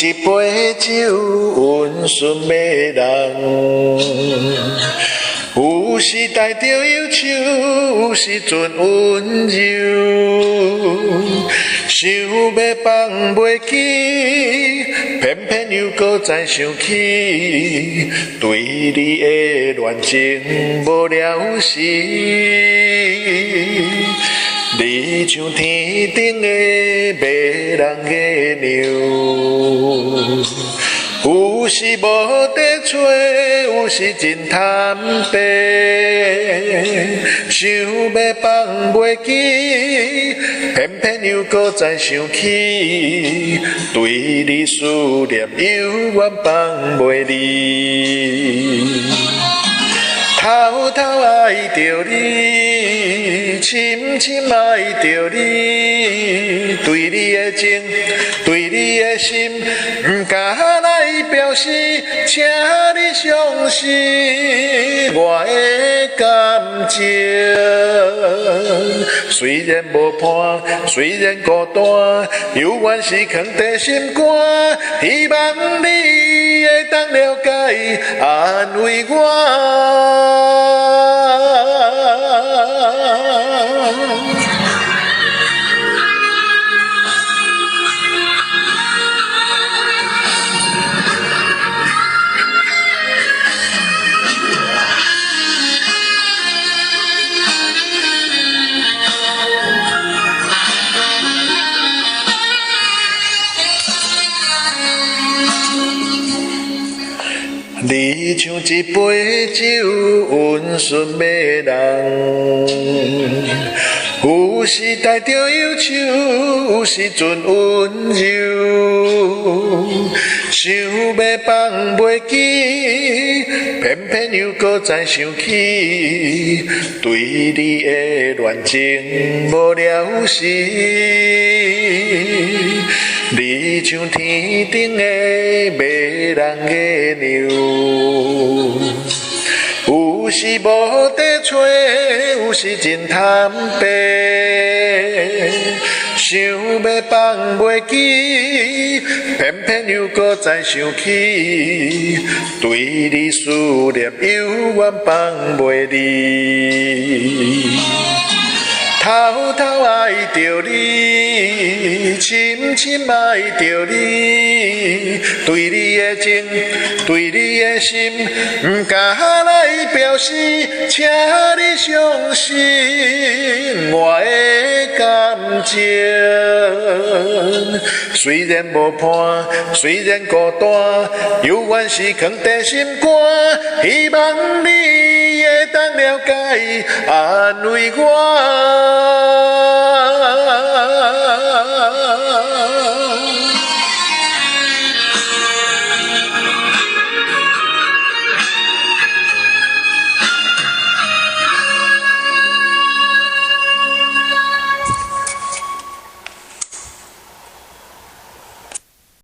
一杯酒，温顺的人。有时带着忧愁，有时阵温柔。想要放袂记，偏偏又搁再想起，对你的恋情无了时。你像天顶的迷人的鸟，有时无地找，有时真贪白，想要放袂记，偏偏又搁再想起，对你思念犹原放袂离。偷偷爱着你，深深爱着你，对你的情，对你的心，不敢来表示，请你相信我的感情。虽然无伴，虽然孤单，犹原是藏在心肝，希望你会当了解，安慰我。你像一杯酒，温顺的人。有时带着忧愁，有时阵温柔。想要放袂记，偏偏又搁再想起，对你的恋情无了时。你像天顶的迷人的鸟，有时无地找，有时真贪白，想要放袂记，偏偏又搁再想起，对你思念犹原放袂离。偷偷爱着你，深深爱着你，对你的情，对你的心，不敢来表示，请你相信我的感情。虽然无伴，虽然孤单，犹原是藏在心肝，希望你会当了解，安慰我。